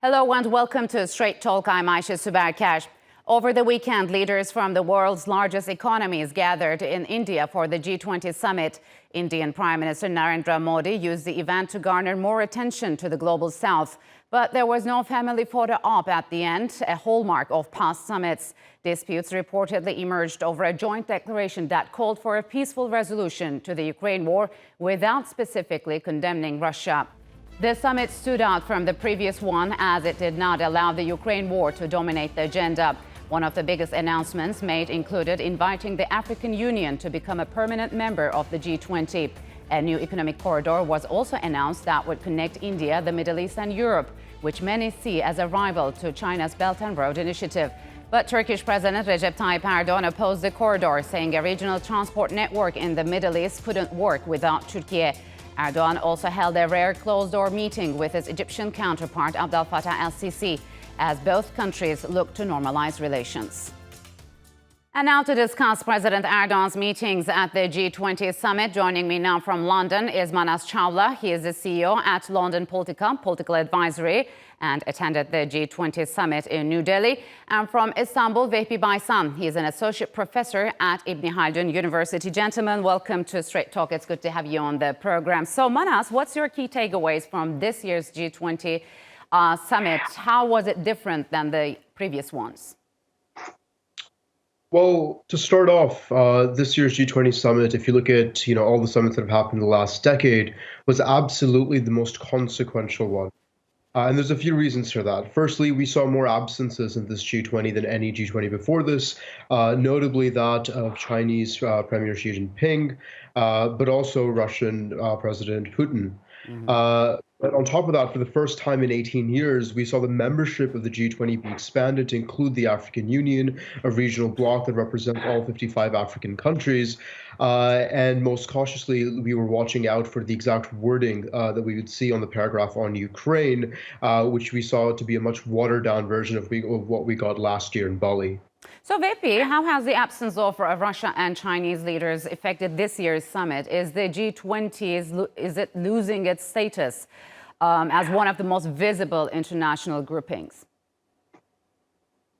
Hello and welcome to Straight Talk. I'm Ayşe Süberker. Over the weekend, leaders from the world's largest economies gathered in India for the G20 summit. Indian Prime Minister Narendra Modi used the event to garner more attention to the global south. But there was no family photo op at the end, a hallmark of past summits. Disputes reportedly emerged over a joint declaration that called for a peaceful resolution to the Ukraine war without specifically condemning Russia. The summit stood out from the previous one as it did not allow the Ukraine war to dominate the agenda. One of the biggest announcements made included inviting the African Union to become a permanent member of the G20. A new economic corridor was also announced that would connect India, the Middle East and Europe, which many see as a rival to China's Belt and Road Initiative. But Turkish President Recep Tayyip Erdoğan opposed the corridor, saying a regional transport network in the Middle East couldn't work without Turkiye. Erdogan also held a rare closed-door meeting with his Egyptian counterpart Abdel Fattah El-Sisi as both countries look to normalize relations. And now to discuss President Erdogan's meetings at the G20 summit. Joining me now from London is Manas Chawla. He is the CEO at London Politica, Political Advisory, and attended the G20 summit in New Delhi. And from Istanbul, Vehbi Baysan. He is an associate professor at Ibn Haldun University. Gentlemen, welcome to Straight Talk. It's good to have you on the program. So, Manas, what's your key takeaways from this year's G20 summit? How was it different than the previous ones? Well, to start off, this year's G20 summit, if you look at all the summits that have happened in the last decade, was absolutely the most consequential one. And there's a few reasons for that. Firstly, we saw more absences in this G20 than any G20 before this, notably that of Chinese Premier Xi Jinping, but also Russian President Putin. But on top of that, for the first time in 18 years, we saw the membership of the G20 be expanded to include the African Union, a regional bloc that represents all 55 African countries. And most cautiously, we were watching out for the exact wording that we would see on the paragraph on Ukraine, which we saw to be a much watered-down version of what we got last year in Bali. So, Vehbi, how has the absence of Russia and Chinese leaders affected this year's summit? Is the G20, is it losing its status as one of the most visible international groupings?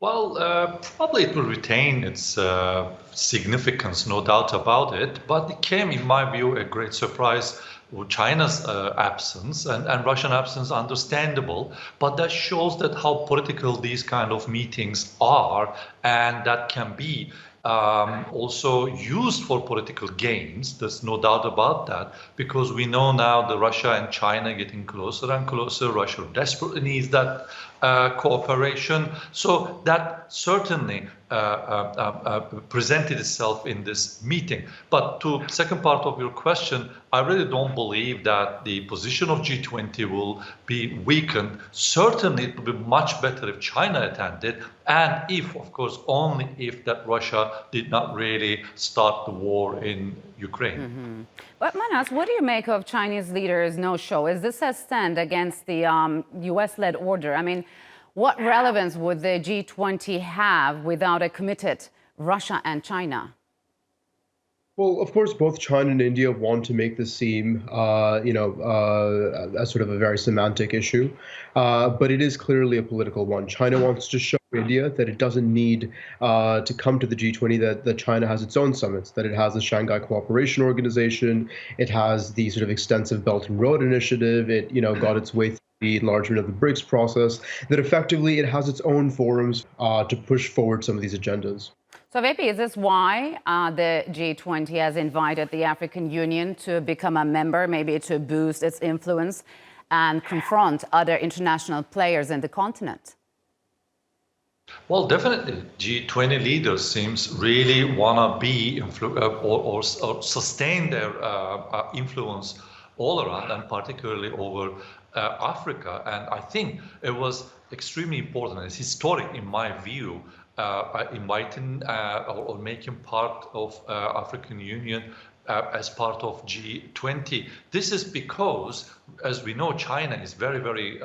Well, probably it will retain its significance, no doubt about it. But it came, in my view, a great surprise with China's absence and Russian absence, understandable. But that shows that how political these kind of meetings are, and that can be also used for political gains. There's no doubt about that, because we know now that Russia and China getting closer and closer. Russia desperately needs that cooperation. So that certainly presented itself in this meeting. But to the second part of your question, I really don't believe that the position of G20 will be weakened. Certainly it would be much better if China attended, and if, of course, only if that Russia did not really start the war in Ukraine. But Manas, what do you make of Chinese leaders' no-show? Is this a stand against the US-led order? I mean, what relevance would the G20 have without a committed Russia and China? Well, of course, both China and India want to make this seem, as sort of a very semantic issue, but it is clearly a political one. China wants to show India that it doesn't need to come to the G20, that China has its own summits, that it has the Shanghai Cooperation Organization, it has the sort of extensive Belt and Road Initiative, it got its way through the enlargement of the BRICS process, that effectively it has its own forums to push forward some of these agendas. So, Vehbi, is this why the G20 has invited the African Union to become a member, maybe to boost its influence and confront other international players in the continent? Well, definitely, G20 leaders seems really want to be or sustain their influence all around, and particularly over Africa. And I think it was extremely important. It's historic, in my view, inviting or making part of African Union as part of G20. This is because, as we know, China is very, very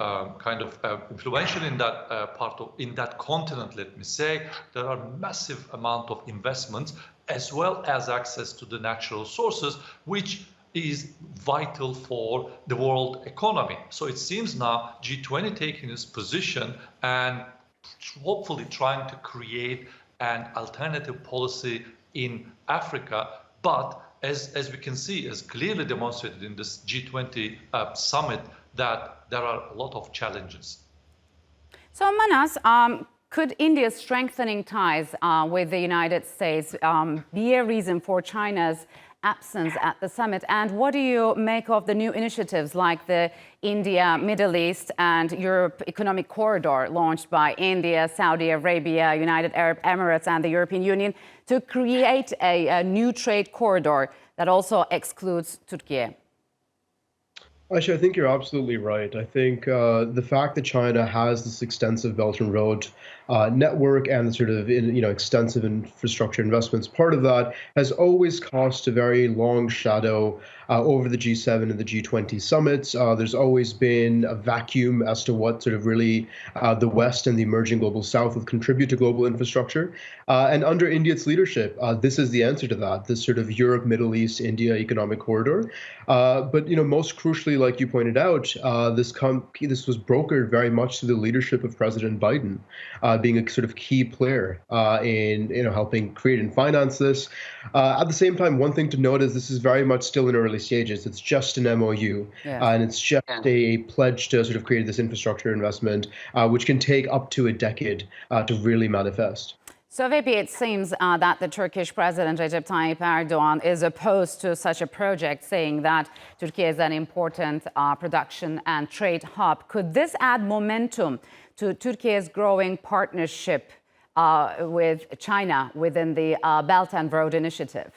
influential in that in that continent. Let me say, there are massive amount of investments as well as access to the natural sources, which is vital for the world economy. So it seems now G20 taking its position and hopefully trying to create an alternative policy in Africa. But as we can see, as clearly demonstrated in this G20 summit, that there are a lot of challenges. So Manas, could India's strengthening ties with the United States be a reason for China's absence at the summit? And what do you make of the new initiatives like the India, Middle East and Europe Economic Corridor launched by India, Saudi Arabia, United Arab Emirates and the European Union to create a new trade corridor that also excludes Turkiye? Actually, I think you're absolutely right. I think the fact that China has this extensive Belt and Road network and the sort of extensive infrastructure investments, part of that has always cast a very long shadow over the G7 and the G20 summits. There's always been a vacuum as to what sort of really the West and the emerging global South would contribute to global infrastructure. And under India's leadership, this is the answer to that, this sort of Europe, Middle East, India economic corridor. But most crucially, like you pointed out, this was brokered very much through the leadership of President Biden, being a sort of key player in helping create and finance this. At the same time, one thing to note is this is very much still in early stages. It's just an MOU, and it's just a pledge to sort of create this infrastructure investment, which can take up to a decade to really manifest. So maybe it seems that the Turkish President Recep Tayyip Erdoğan is opposed to such a project, saying that Turkey is an important production and trade hub. Could this add momentum to Turkey's growing partnership with China within the Belt and Road Initiative?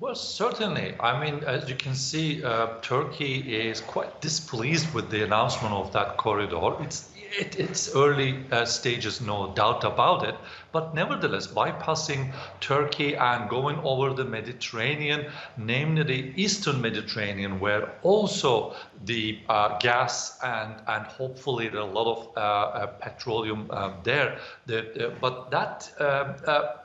Well, certainly. I mean, as you can see, Turkey is quite displeased with the announcement of that corridor. It's early stages, no doubt about it. But nevertheless, bypassing Turkey and going over the Mediterranean, namely the Eastern Mediterranean, where also the gas and hopefully there are a lot of petroleum there. But that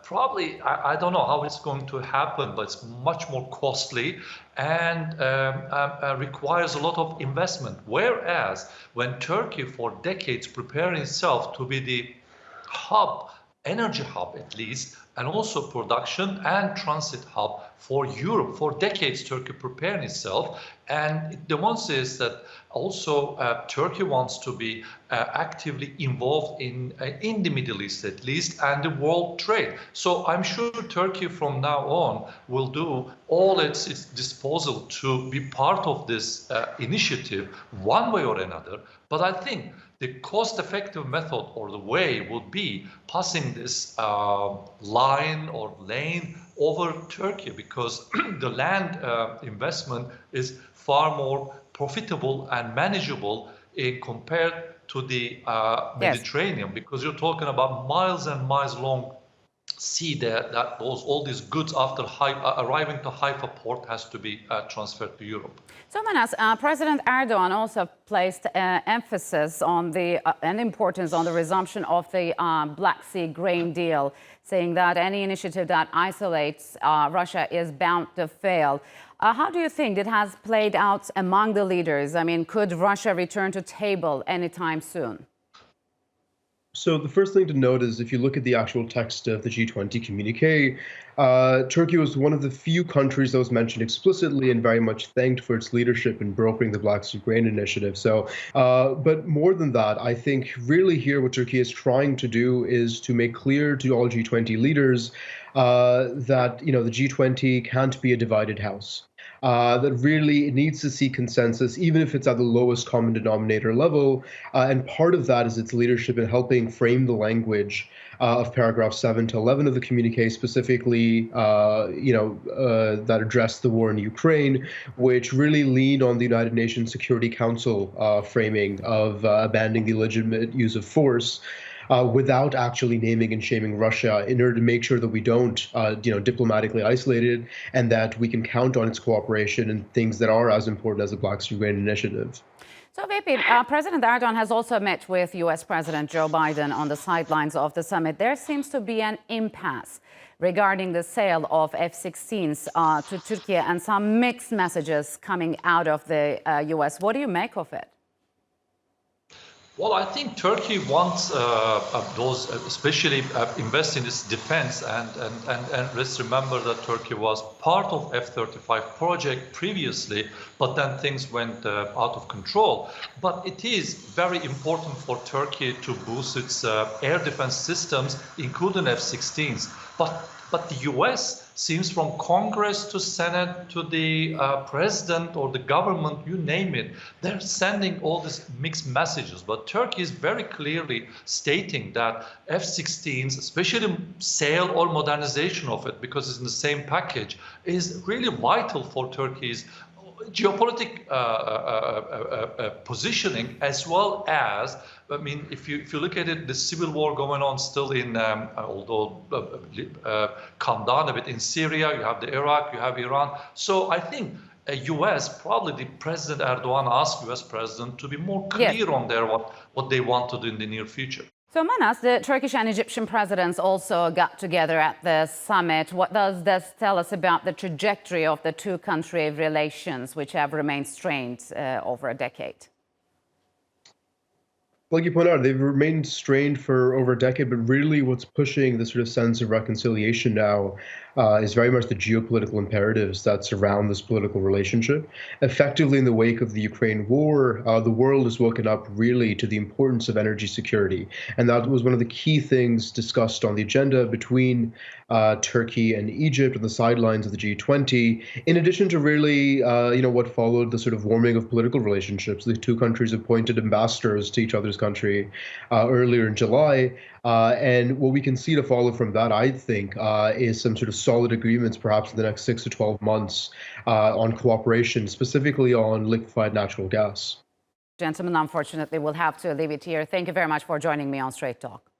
probably, I don't know how it's going to happen, but it's much more costly and requires a lot of investment. Whereas when Turkey for decades preparing itself to be the hub, energy hub at least, and also production and transit hub for Europe. For decades, Turkey preparing itself, and it demonstrates that also Turkey wants to be actively involved in the Middle East at least, and the world trade. So I'm sure Turkey from now on will do all its disposal to be part of this initiative one way or another. But I think the cost-effective method or the way would be passing this line or lane over Turkey, because the land investment is far more profitable and manageable compared to the Mediterranean, because you're talking about miles and miles long sea there, that all these goods after arriving to Haifa port has to be transferred to Europe. So Manas, President Erdogan also placed emphasis on and importance on the resumption of the Black Sea grain deal, saying that any initiative that isolates Russia is bound to fail. How do you think it has played out among the leaders? I mean, could Russia return to table anytime soon? So the first thing to note is if you look at the actual text of the G20 communique, Turkey was one of the few countries that was mentioned explicitly and very much thanked for its leadership in brokering the Black Sea Grain Initiative. So, but more than that, I think really here what Turkey is trying to do is to make clear to all G20 leaders that the G20 can't be a divided house. That really needs to see consensus, even if it's at the lowest common denominator level. And part of that is its leadership in helping frame the language of paragraph 7 to 11 of the communique, specifically, that addressed the war in Ukraine, which really leaned on the United Nations Security Council framing of abandoning the legitimate use of force. Without actually naming and shaming Russia, in order to make sure that we don't, diplomatically isolate it, and that we can count on its cooperation in things that are as important as the Black Sea Grain Initiative. So, VP, President Erdogan has also met with U.S. President Joe Biden on the sidelines of the summit. There seems to be an impasse regarding the sale of F-16s to Turkiye and some mixed messages coming out of the U.S. What do you make of it? Well, I think Turkey wants those, especially invest in its defense, and let's remember that Turkey was part of F-35 project previously, but then things went out of control. But it is very important for Turkey to boost its air defense systems, including F-16s. But the U.S. seems from Congress to Senate to the president or the government, you name it, they're sending all these mixed messages. But Turkey is very clearly stating that F-16s, especially sale or modernization of it, because it's in the same package, is really vital for Turkey's geopolitical positioning, as well as, I mean, if you look at it, the civil war going on still in, although calmed down a bit in Syria, you have the Iraq, you have Iran. So I think U.S., probably the President Erdogan asked U.S. President to be more clear on their what they want to do in the near future. So, Manas, the Turkish and Egyptian presidents also got together at the summit. What does this tell us about the trajectory of the two-country relations, which have remained strained over a decade? Like you point out, they've remained strained for over a decade, but really what's pushing this sort of sense of reconciliation now is very much the geopolitical imperatives that surround this political relationship. Effectively, in the wake of the Ukraine war, the world has woken up really to the importance of energy security. And that was one of the key things discussed on the agenda between Turkey and Egypt on the sidelines of the G20, in addition to really, what followed the sort of warming of political relationships. The two countries appointed ambassadors to each other's country earlier in July. And what we can see to follow from that, I think, is some sort of solid agreements, perhaps in the next 6 to 12 months on cooperation, specifically on liquefied natural gas. Gentlemen, unfortunately, we'll have to leave it here. Thank you very much for joining me on Straight Talk.